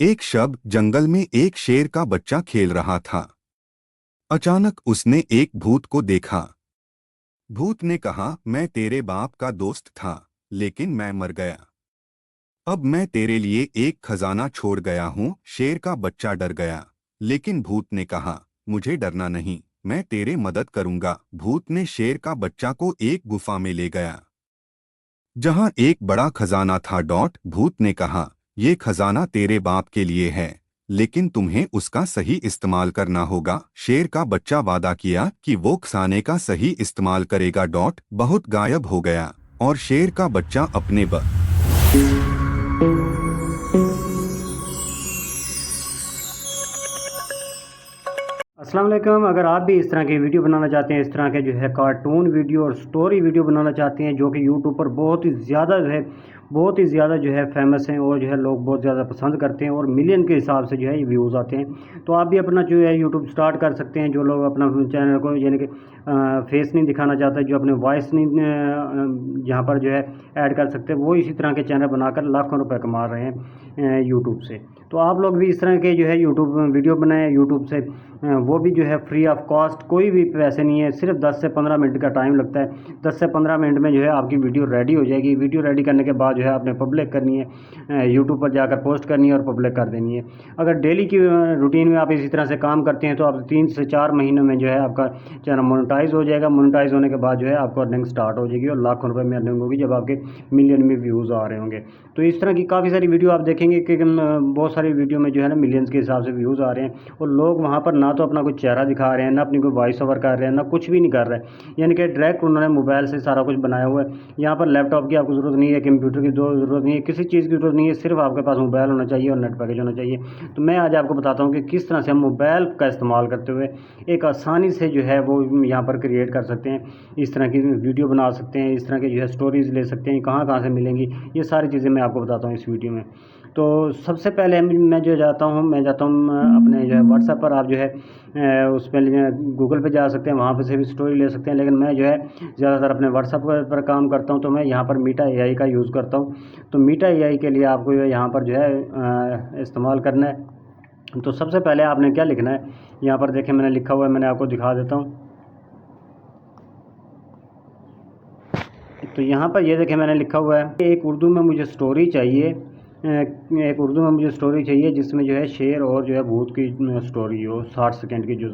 एक शब जंगल में एक शेर का बच्चा खेल रहा था। अचानक उसने एक भूत को देखा। भूत ने कहा, मैं तेरे बाप का दोस्त था, लेकिन मैं मर गया। अब मैं तेरे लिए एक खजाना छोड़ गया हूँ। शेर का बच्चा डर गया, लेकिन भूत ने कहा, मुझे डरना नहीं, मैं तेरे मदद करूंगा। भूत ने शेर का बच्चा को एक गुफा में ले गया, जहां एक बड़ा खजाना था। भूत ने कहा, ये खजाना तेरे बाप के लिए है, लेकिन तुम्हें उसका सही इस्तेमाल करना होगा। शेर का बच्चा वादा किया कि वो खजाने का सही इस्तेमाल करेगा। बहुत गायब हो गया और शेर का बच्चा अपने अस्सलाम वालेकुम। अगर आप भी इस तरह की वीडियो बनाना चाहते हैं, इस तरह के जो है कार्टून वीडियो और स्टोरी वीडियो बनाना चाहते हैं जो कि यूट्यूब पर बहुत ही ज़्यादा जो है फेमस हैं और जो है लोग बहुत ज़्यादा पसंद करते हैं और मिलियन के हिसाब से जो है ये व्यूज़ आते हैं, तो आप भी अपना जो है यूट्यूब स्टार्ट कर सकते हैं। जो लोग अपना चैनल को यानी कि फेस नहीं दिखाना चाहते, जो अपने वॉइस नहीं यहाँ पर जो है ऐड कर सकते, वो इसी तरह के चैनल बनाकर लाखों रुपए कमा रहे हैं यूट्यूब से। तो आप लोग भी इस तरह के जो है यूट्यूब वीडियो बनाएं यूट्यूब से, वो भी जो है फ्री ऑफ कॉस्ट, कोई भी पैसे नहीं है, सिर्फ 10 से 15 मिनट का टाइम लगता है। 10 से 15 मिनट में जो है आपकी वीडियो रेडी हो जाएगी। वीडियो रेडी करने के बाद जो है आपने पब्लिक करनी है, यूट्यूब पर जाकर पोस्ट करनी है और पब्लिक कर देनी है। अगर डेली की रूटीन में आप इसी तरह से काम करते हैं तो आप 3 से 4 महीनों में जो है आपका चैनल मोनेटाइज हो जाएगा। मोनेटाइज होने के बाद जो है आपको अर्निंग स्टार्ट हो जाएगी और लाखों रुपये में अर्निंग होगी जब आपके मिलियन में व्यूज़ आ रहे होंगे। तो इस तरह की काफ़ी सारी वीडियो आप देखेंगे कि बहुत सारी वीडियो में जो है ना मिलियंस के हिसाब से व्यूज़ आ रहे हैं और लोग वहाँ पर ना तो अपना कुछ चेहरा दिखा रहे हैं, ना अपनी कोई वॉइस ओवर कर रहे हैं, ना कुछ भी नहीं कर रहे हैं, यानी कि डायरेक्ट उन्होंने मोबाइल से सारा कुछ बनाया हुआ है। यहाँ पर लैपटॉप की आपको ज़रूरत नहीं है, कंप्यूटर की ज़रूरत नहीं है, किसी चीज़ की ज़रूरत नहीं है, सिर्फ आपके पास मोबाइल होना चाहिए और नेट पैकेज होना चाहिए। तो मैं आज आपको बताता हूँ कि किस तरह से हम मोबाइल का इस्तेमाल करते हुए एक आसानी से जो है वो यहाँ पर क्रिएट कर सकते हैं, इस तरह की वीडियो बना सकते हैं, इस तरह की जो है स्टोरीज़ ले सकते हैं, कहाँ कहाँ से मिलेंगी, ये सारी चीज़ें मैं आपको बताता हूँ इस वीडियो में। तो सबसे पहले मैं जाता हूँ अपने जो है व्हाट्सएप पर। आप जो है उस पर गूगल पे जा सकते हैं, वहाँ पे से भी स्टोरी ले सकते हैं, लेकिन मैं जो है ज़्यादातर अपने व्हाट्सएप पर काम करता हूँ, तो मैं यहाँ पर मीटा एआई का यूज़ करता हूँ। तो मीटा एआई के लिए आपको यहाँ पर जो है इस्तेमाल करना है। तो सबसे पहले आपने क्या लिखना है, यहाँ पर देखें मैंने लिखा हुआ है, मैंने आपको दिखा देता हूँ। तो यहाँ पर ये देखें मैंने लिखा हुआ है, एक उर्दू में मुझे स्टोरी चाहिए, जिसमें जो है शेर और जो है भूत की स्टोरी हो, 60 सेकंड की जो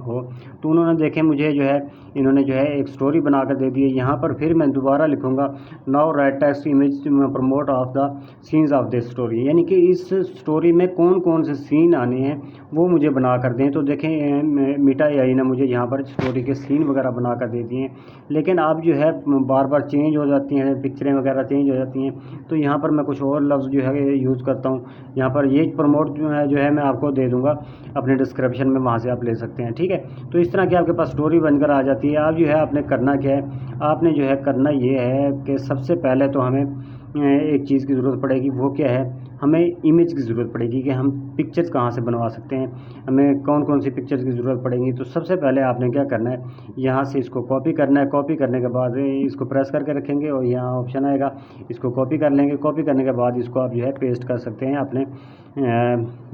हो। तो उन्होंने देखे मुझे जो है इन्होंने जो है एक स्टोरी बना कर दे दी है। यहाँ पर फिर मैं दोबारा लिखूँगा, now right text image promote of the scenes of this story, यानी कि इस स्टोरी में कौन कौन से सीन आने हैं वो मुझे बना कर दें। तो देखें मीटा एआई ने मुझे यहाँ पर स्टोरी के सीन वगैरह बना कर दे दिए हैं, लेकिन अब जो है बार बार चेंज हो जाती हैं, पिक्चरें वगैरह चेंज हो जाती हैं। तो यहाँ पर मैं कुछ और लफ्ज़ जो है यूज़ करता हूँ। यहाँ पर ये प्रमोट जो है मैं आपको दे दूँगा अपने डिस्क्रिप्शन में, वहाँ से आप ले सकते हैं, ठीक है। तो इस तरह की आपके पास स्टोरी बनकर आ जाती है। आप जो है आपने करना क्या है, आपने जो है करना ये है कि सबसे पहले तो हमें एक चीज़ की ज़रूरत पड़ेगी। वो क्या है, हमें इमेज की ज़रूरत पड़ेगी कि हम पिक्चर्स कहाँ से बनवा सकते हैं, हमें कौन कौन सी पिक्चर्स की ज़रूरत पड़ेगी। तो सबसे पहले आपने क्या करना है, यहाँ से इसको कॉपी करना है। कॉपी करने के बाद इसको प्रेस करके रखेंगे और यहाँ ऑप्शन आएगा, इसको कॉपी कर लेंगे। कॉपी करने के बाद इसको आप जो है पेस्ट कर सकते हैं अपने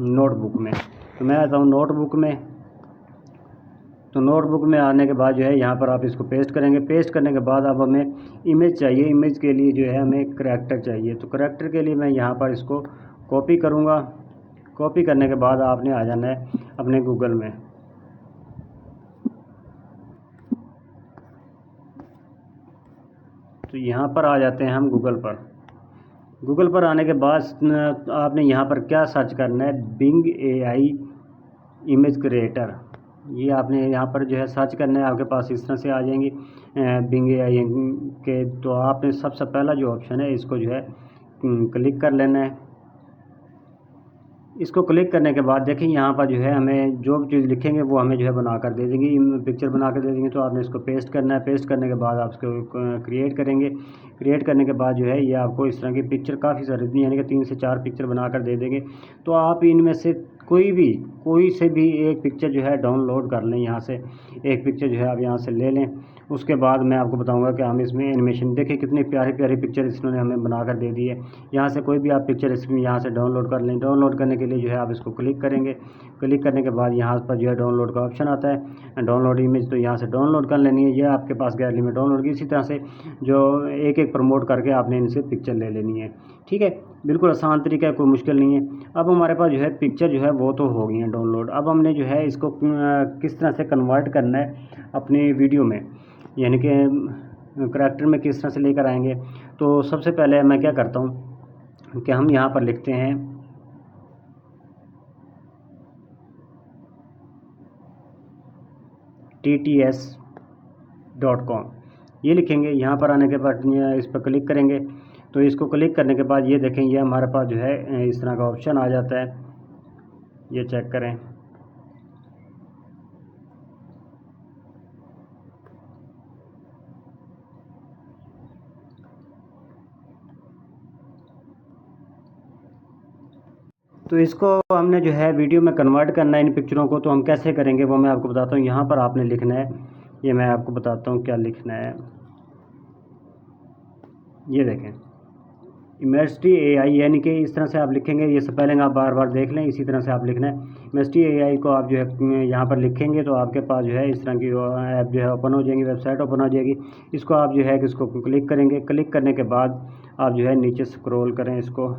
नोटबुक में। तो मैं आता हूँ नोटबुक में। तो नोटबुक में आने के बाद जो है यहाँ पर आप इसको पेस्ट करेंगे। पेस्ट करने के बाद अब हमें इमेज चाहिए। इमेज के लिए जो है हमें करैक्टर चाहिए। तो करैक्टर के लिए मैं यहाँ पर इसको कॉपी करूँगा। कॉपी करने के बाद आपने आ जाना है अपने गूगल में। तो यहाँ पर आ जाते हैं हम गूगल पर। गूगल पर आने के बाद आपने यहाँ पर क्या सर्च करना है, बिंग एआई इमेज क्रिएटर। ये आपने यहाँ पर जो है सर्च करना है, आपके पास इस तरह से आ जाएंगी बिंग एआई के। तो आपने सबसे पहला जो ऑप्शन है इसको जो है क्लिक कर लेना है। इसको क्लिक करने के बाद देखिए यहाँ पर जो है हमें जो भी चीज़ लिखेंगे वो हमें जो है बना कर दे देंगे, पिक्चर बना कर दे देंगे। तो आपने इसको पेस्ट करना है। पेस्ट करने के बाद आप इसको क्रिएट करेंगे। क्रिएट करने के बाद जो है ये आपको इस तरह की पिक्चर काफ़ी सारी यानी कि 3 से 4 पिक्चर बना कर दे देंगे। तो आप इनमें से कोई से भी एक पिक्चर जो है डाउनलोड कर लें। यहाँ से एक पिक्चर जो है आप यहाँ से ले लें। उसके बाद मैं आपको बताऊंगा कि हम इसमें एनिमेशन देखिए कितनी प्यारी प्यारी पिक्चर इन्होंने हमें बना कर दे दी है। यहाँ से कोई भी आप पिक्चर इसमें यहाँ से डाउनलोड कर लें। डाउनलोड करने के लिए जो है आप इसको क्लिक करेंगे। क्लिक करने के बाद यहाँ पर जो है डाउनलोड का ऑप्शन आता है, डाउनलोड इमेज, तो यहाँ से डाउनलोड कर लेनी है। ये आपके पास गैलरी में डाउनलोड की, इसी तरह से जो एक एक प्रमोट करके आपने इनसे पिक्चर ले लेनी है। ठीक है, बिल्कुल आसान तरीका है, कोई मुश्किल नहीं है। अब हमारे पास जो है पिक्चर जो है वो तो हो गई है डाउनलोड। अब हमने जो है इसको किस तरह से कन्वर्ट करना है अपनी वीडियो में, यानी कि करैक्टर में किस तरह से लेकर आएंगे। तो सबसे पहले मैं क्या करता हूँ कि हम यहाँ पर लिखते हैं TTS.com, ये लिखेंगे। यहाँ पर आने के बाद इस पर क्लिक करेंगे। तो इसको क्लिक करने के बाद ये देखें, ये हमारे पास जो है इस तरह का ऑप्शन आ जाता है। ये चेक करें। तो इसको हमने जो है वीडियो में कन्वर्ट करना है इन पिक्चरों को, तो हम कैसे करेंगे वो मैं आपको बताता हूँ। यहाँ पर आपने लिखना है, ये मैं आपको बताता हूँ क्या लिखना है। ये देखें, इमेजिटी AI, यानी कि इस तरह से आप लिखेंगे। ये स्पेलिंग आप बार बार देख लें, इसी तरह से आप लिखना है। इमेजिटी AI को आप जो है यहाँ पर लिखेंगे तो आपके पास जो है इस तरह की ऐप जो है ओपन हो जाएगी, वेबसाइट ओपन हो जाएगी। इसको आप जो है कि इसको क्लिक करेंगे। क्लिक करने के बाद आप जो है नीचे स्क्रॉल करें। इसको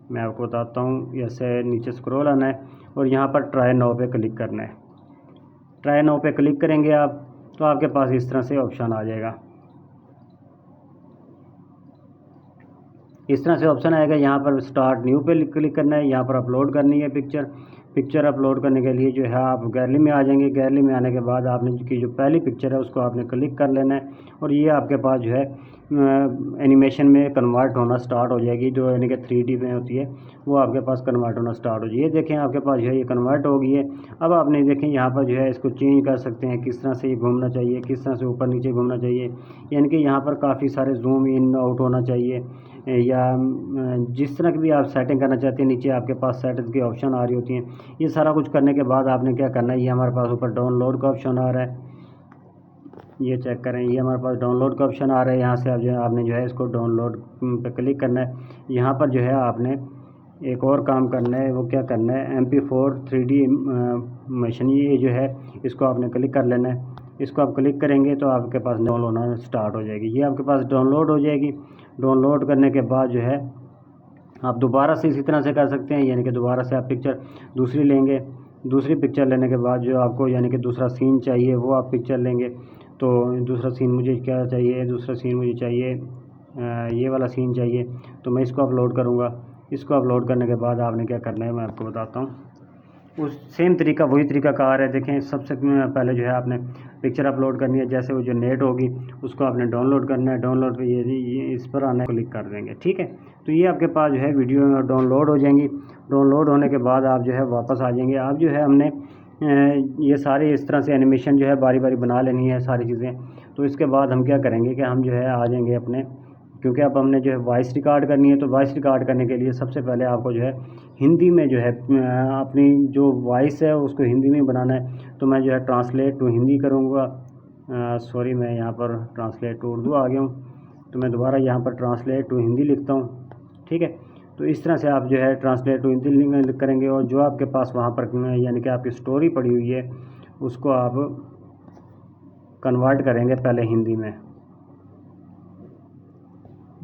मैं आपको बताता हूँ, ऐसे नीचे स्क्रॉल आना है और यहाँ पर ट्राई नाउ पे क्लिक करना है। ट्राई नाउ पे क्लिक करेंगे आप, तो आपके पास इस तरह से ऑप्शन आ जाएगा। इस तरह से ऑप्शन आएगा। यहाँ पर स्टार्ट न्यू पे क्लिक करना है। यहाँ पर अपलोड करनी है पिक्चर अपलोड करने के लिए जो है आप गैलरी में आ जाएंगे। गैलरी में आने के बाद आपने की जो पहली पिक्चर है उसको आपने क्लिक कर लेना है और ये आपके पास जो है एनिमेशन में कन्वर्ट होना स्टार्ट हो जाएगी, जो यानी कि 3D में होती है वो आपके पास कन्वर्ट होना स्टार्ट हो जाएगी। ये देखें आपके पास जो है ये कन्वर्ट हो गई है। अब आपने देखें यहाँ पर जो है इसको चेंज कर सकते हैं, किस तरह से ये घूमना चाहिए, किस तरह से ऊपर नीचे घूमना चाहिए, यानी कि यहाँ पर काफ़ी सारे जूम इन आउट होना चाहिए, या जिस तरह की भी आप सेटिंग करना चाहते हैं। नीचे आपके पास सेटिंग की ऑप्शन आ रही होती हैं। ये सारा कुछ करने के बाद आपने क्या करना है, ये हमारे पास ऊपर डाउनलोड का ऑप्शन आ रहा है। ये चेक करें, ये हमारे पास डाउनलोड का ऑप्शन आ रहा है। यहाँ से आप जो है आपने जो है इसको डाउनलोड पे क्लिक करना है। यहाँ पर जो है आपने एक और काम करना है, वो क्या करना है, MP4 3D मशीन, ये जो है इसको आपने क्लिक कर लेना है। इसको आप क्लिक करेंगे तो आपके पास डाउनलोड होना स्टार्ट हो जाएगी। ये आपके पास डाउनलोड हो जाएगी। डाउनलोड करने के बाद जो है आप दोबारा से इसी तरह से कर सकते हैं, यानी कि दोबारा से आप पिक्चर दूसरी लेंगे। दूसरी पिक्चर लेने के बाद जो आपको यानी कि दूसरा सीन चाहिए वो आप पिक्चर लेंगे। तो दूसरा सीन मुझे क्या चाहिए, दूसरा सीन मुझे चाहिए ये वाला सीन चाहिए, तो मैं इसको अपलोड करूँगा। इसको अपलोड करने के बाद आपने क्या करना है मैं आपको बताता हूँ। उस सेम तरीका, वही तरीका कार है। देखें, सबसे पहले जो है आपने पिक्चर अपलोड करनी है। जैसे वो जो नेट होगी उसको आपने डाउनलोड करना है। डाउनलोड पे ये इस पर आना है, क्लिक कर देंगे। ठीक है, तो ये आपके पास जो है वीडियो डाउनलोड हो जाएंगी। डाउनलोड होने के बाद आप जो है वापस आ जाएंगे। आप जो है हमने ये सारे इस तरह से एनिमेशन जो है बारी बारी बना लेनी है सारी चीज़ें। तो इसके बाद हम क्या करेंगे कि हम जो है आ जाएंगे अपने, क्योंकि अब हमने जो है वॉइस रिकॉर्ड करनी है। तो वॉइस रिकॉर्ड करने के लिए सबसे पहले आपको जो है हिंदी में जो है अपनी जो वॉइस है उसको हिंदी में बनाना है। तो मैं जो है ट्रांसलेट टू हिंदी करूँगा। सॉरी, मैं यहाँ पर ट्रांसलेट टू उर्दू आ गया हूँ, तो मैं दोबारा यहाँ पर ट्रांसलेट टू हिंदी लिखता हूँ। ठीक है, तो इस तरह से आप जो है ट्रांसलेट टू हिंदी लिख करेंगे और जो आपके पास वहाँ पर यानी कि आपकी स्टोरी पड़ी हुई है उसको आप कन्वर्ट करेंगे पहले हिंदी में।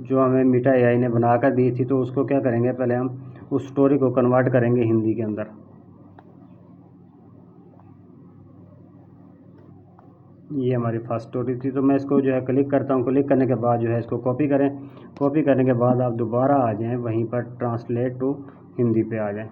जो हमें मीटा AI ने बना कर दी थी, तो उसको क्या करेंगे, पहले हम उस स्टोरी को कन्वर्ट करेंगे हिंदी के अंदर। ये हमारी फर्स्ट स्टोरी थी। तो मैं इसको जो है क्लिक करता हूँ। क्लिक करने के बाद जो है इसको कॉपी करें। कॉपी करने के बाद आप दोबारा आ जाएं वहीं पर ट्रांसलेट टू हिंदी पे आ जाएं।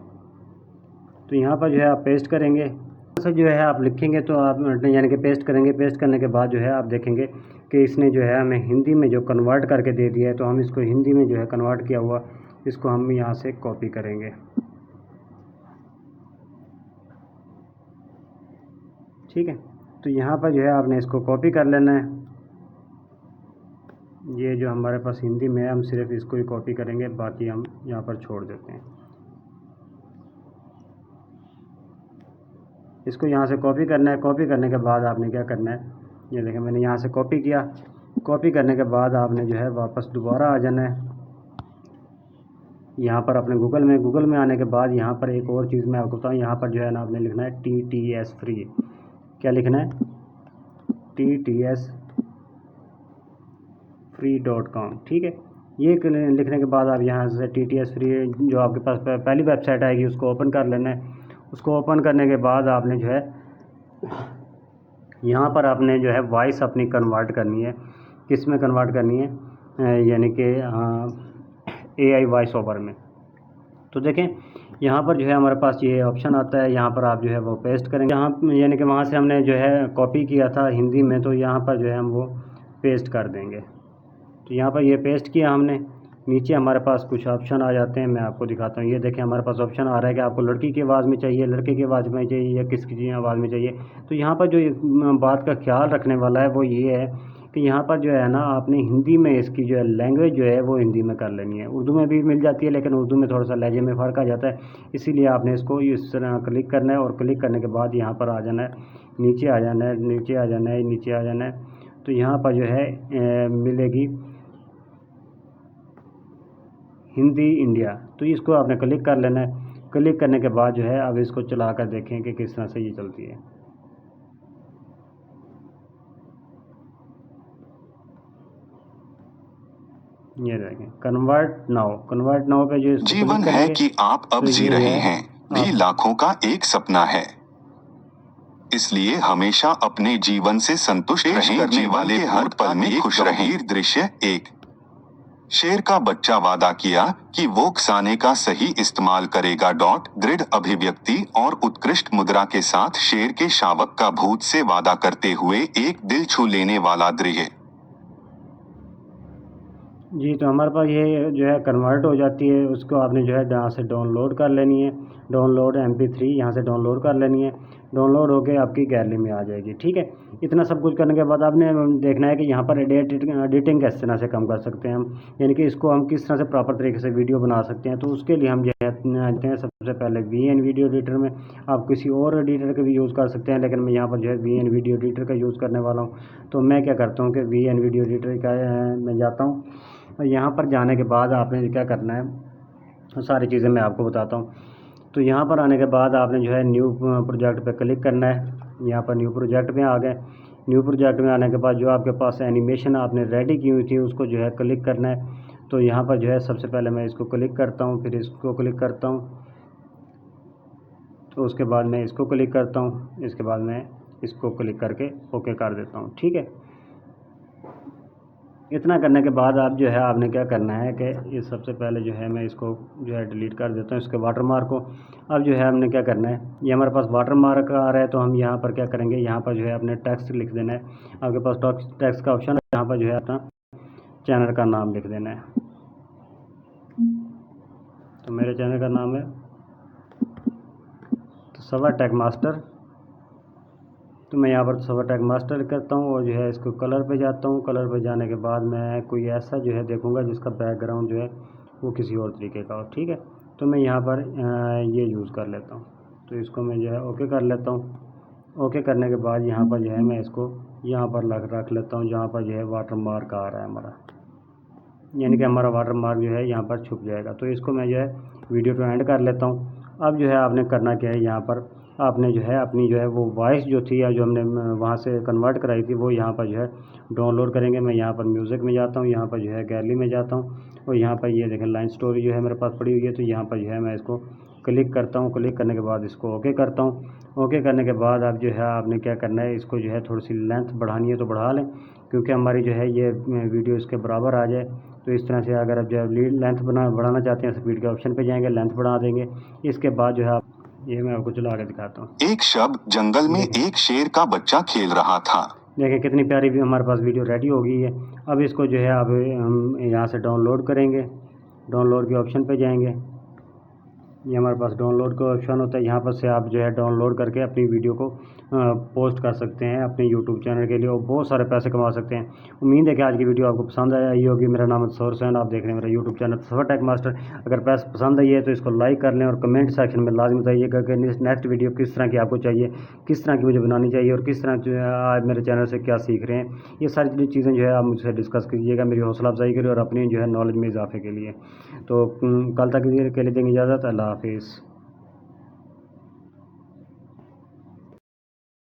तो यहाँ पर जो है आप पेस्ट करेंगे। से जो है आप लिखेंगे तो आप यानी कि पेस्ट करेंगे। पेस्ट करने के बाद जो है आप देखेंगे कि इसने जो है हमें हिंदी में जो कन्वर्ट करके दे दिया है। तो हम इसको हिंदी में जो है कन्वर्ट किया हुआ इसको हम यहाँ से कॉपी करेंगे। ठीक है, तो यहाँ पर जो है आपने इसको कॉपी कर लेना है। ये जो हमारे पास हिंदी में है हम सिर्फ इसको ही कॉपी करेंगे, बाकी हम यहाँ पर छोड़ देते हैं। इसको यहाँ से कॉपी करना है। कॉपी करने के बाद आपने क्या करना है, ये देखें मैंने यहाँ से कॉपी किया। कॉपी करने के बाद आपने जो है वापस दोबारा आ जाना है। यहाँ पर अपने गूगल में आने के बाद यहाँ पर एक और चीज़ मैं आपको बताऊँ, यहाँ पर जो है ना आपने लिखना है TTS फ्री। क्या लिखना है? TTS free.com। ठीक है, ये लिखने के बाद आप यहाँ से TTS फ्री जो आपके पास पहली वेबसाइट आएगी उसको ओपन कर लेना है। उसको ओपन करने के बाद आपने जो है यहाँ पर आपने जो है वॉइस अपनी कन्वर्ट करनी है। किस में कन्वर्ट करनी है? यानी कि AI वॉइस ओवर में। तो देखें यहाँ पर जो है हमारे पास ये ऑप्शन आता है, यहाँ पर आप जो है वो पेस्ट करेंगे। यहाँ यानी कि वहाँ से हमने जो है कॉपी किया था हिंदी में, तो यहाँ पर जो है हम वो पेस्ट कर देंगे। तो यहाँ पर ये पेस्ट किया हमने। नीचे हमारे पास कुछ ऑप्शन आ जाते हैं, मैं आपको दिखाता हूँ। ये देखें हमारे पास ऑप्शन आ रहा है कि आपको लड़की की आवाज़ में चाहिए, लड़के की आवाज़ में चाहिए, या किसकी आवाज़ में चाहिए। तो यहाँ पर जो बात का ख्याल रखने वाला है वो ये है कि यहाँ पर जो है ना आपने हिंदी में इसकी जो है लैंग्वेज जो है वो हिंदी में कर लेनी है। उर्दू में भी मिल जाती है, लेकिन उर्दू में थोड़ा सा लहजे में फ़र्क आ जाता है, इसीलिए आपने इसको इस तरह क्लिक करना है। और क्लिक करने के बाद यहाँ पर आ जाना है, नीचे आ जाना है, नीचे आ जाना है, नीचे आ जाना है। तो यहाँ पर जो है मिलेगी हिंदी इंडिया, तो इसको आपने क्लिक कर लेना है। क्लिक करने के बाद जो है अब इसको चला कर देखें कि किस तरह से ये चलती है। ये देखें कन्वर्ट नाउ पे जो इसको जीवन क्लिक है करेंगे कि आप अब तो जी ये रहे है हैं भी लाखों का एक सपना है, इसलिए हमेशा अपने जीवन से संतुष्ट रहें, करने वाले हर पल में खुश रहें। दृश्य एक, शेर का बच्चा वादा किया कि वो खजाने का सही इस्तेमाल करेगा। दृढ़ अभिव्यक्ति और उत्कृष्ट मुद्रा के साथ शेर के शावक का भूत से वादा करते हुए एक दिल छू लेने वाला दृश्य। जी। तो हमारे पास ये जो है कन्वर्ट हो जाती है, उसको आपने जो है यहाँ से डाउनलोड कर लेनी है। डाउनलोड MP3 यहाँ से डाउनलोड कर लेनी है। डाउनलोड होके आपकी गैलरी में आ जाएगी। ठीक है, इतना सब कुछ करने के बाद आपने देखना है कि यहाँ पर एडिटिंग किस तरह से कम कर सकते हैं हम, यानी कि इसको हम किस तरह से प्रॉपर तरीके से वीडियो बना सकते हैं। तो उसके लिए हम जो है आते हैं सबसे पहले VN वीडियो एडिटर में। आप किसी और एडिटर का भी यूज़ कर सकते हैं, लेकिन मैं यहाँ पर जो है VN वीडियो एडिटर का यूज़ करने वाला हूँ। तो मैं क्या करता हूँ कि VN वीडियो एडिटर का मैं जाता हूँ, और यहाँ पर जाने के बाद आपने क्या करना है सारी चीज़ें मैं आपको बताता हूँ। तो यहाँ पर आने के बाद आपने जो है न्यू प्रोजेक्ट पे क्लिक करना है। यहाँ पर न्यू प्रोजेक्ट में आ गए। न्यू प्रोजेक्ट में आने के बाद जो आपके पास एनिमेशन आपने रेडी की हुई थी उसको जो है क्लिक करना है। तो यहाँ पर जो है सबसे पहले मैं इसको क्लिक करता हूँ, फिर इसको क्लिक करता हूँ, तो उसके बाद मैं इसको क्लिक करता हूँ, इसके बाद मैं इसको क्लिक करके ओके कर देता हूँ। ठीक है, इतना करने के बाद आप जो है आपने क्या करना है कि ये सबसे पहले जो है मैं इसको जो है डिलीट कर देता हूँ इसके वाटरमार्क को। अब जो है हमने क्या करना है, ये हमारे पास वाटरमार्क आ रहा है, तो हम यहाँ पर क्या करेंगे, यहाँ पर जो है अपने टेक्स्ट लिख देना है। आपके पास टेक्स्ट का ऑप्शन है, यहाँ पर जो है अपना चैनल का नाम लिख देना है। तो मेरे चैनल का नाम है तो सवा टेक मास्टर। तो मैं यहाँ पर सवा टेक मास्टर करता हूँ, और जो है इसको कलर पे जाता हूँ। कलर पे जाने के बाद मैं कोई ऐसा जो है देखूँगा जिसका बैकग्राउंड जो है वो किसी और तरीके का हो। ठीक है, तो मैं यहाँ पर ये यूज़ कर लेता हूँ। तो इसको मैं जो है ओके कर लेता हूँ। ओके करने के बाद यहाँ पर जो है मैं इसको यहाँ पर रख लेता हूँ, जहाँ पर जो है वाटर मार्क आ रहा है हमारा, यानी कि हमारा वाटर मार्क जो है यहाँ पर छुप जाएगा। तो इसको मैं जो है वीडियो टू एंड कर लेता हूँ। अब जो है आपने करना क्या है, यहाँ पर आपने जो है अपनी जो है वो वॉइस जो थी या जो हमने वहाँ से कन्वर्ट कराई थी वो यहाँ पर जो है डाउनलोड करेंगे। मैं यहाँ पर म्यूज़िक में जाता हूँ, यहाँ पर जो है गैलरी में जाता हूँ, और यहाँ पर ये देखें लाइन स्टोरी जो है मेरे पास पड़ी हुई है। तो यहाँ पर जो है मैं इसको क्लिक करता हूँ। क्लिक करने के बाद इसको ओके करता हूँ। ओके करने के बाद अब जो है आपने क्या करना है, इसको जो है थोड़ी सी लेंथ बढ़ानी है तो बढ़ा लें, क्योंकि हमारी जो है ये वीडियो इसके बराबर आ जाए। तो इस तरह से अगर आप जो है लेंथ बढ़ाना चाहते हैं, स्पीड के ऑप्शन पे जाएंगे, लेंथ बढ़ा देंगे। इसके बाद जो है आप, ये मैं आपको चला के दिखाता हूँ। एक शब्द, जंगल में एक शेर का बच्चा खेल रहा था। देखिए कितनी प्यारी भी हमारे पास वीडियो रेडी हो गई है। अब इसको जो है अब हम यहाँ से डाउनलोड करेंगे। डाउनलोड के ऑप्शन पे जाएंगे। ये हमारे पास डाउनलोड का ऑप्शन होता है। यहाँ पर से आप जो है डाउनलोड करके अपनी वीडियो को पोस्ट कर सकते हैं अपने यूट्यूब चैनल के लिए और बहुत सारे पैसे कमा सकते हैं। उम्मीद है कि आज की वीडियो आपको पसंद आई होगी। मेरा नाम है सौर सैन, आप देख रहे हैं मेरा यूट्यूब चैनल सफर टेक मास्टर। अगर पैसे पसंद आई है तो इसको लाइक कर लें और कमेंट सेक्शन में लाजमी बताइएगा कि नेक्स्ट वीडियो किस तरह की आपको चाहिए, किस तरह की मुझे बनानी चाहिए और किस तरह जो है आज मेरे चैनल से क्या सीख रहे हैं। ये सारी चीज़ें जो है आप मुझसे डिस्कस कीजिएगा, मेरी हौसला अफजाई करिए और अपनी जो है नॉलेज में इजाफे के लिए। तो कल तक के लिए देंगे इजाज़त। अल्लाह हाफिज़।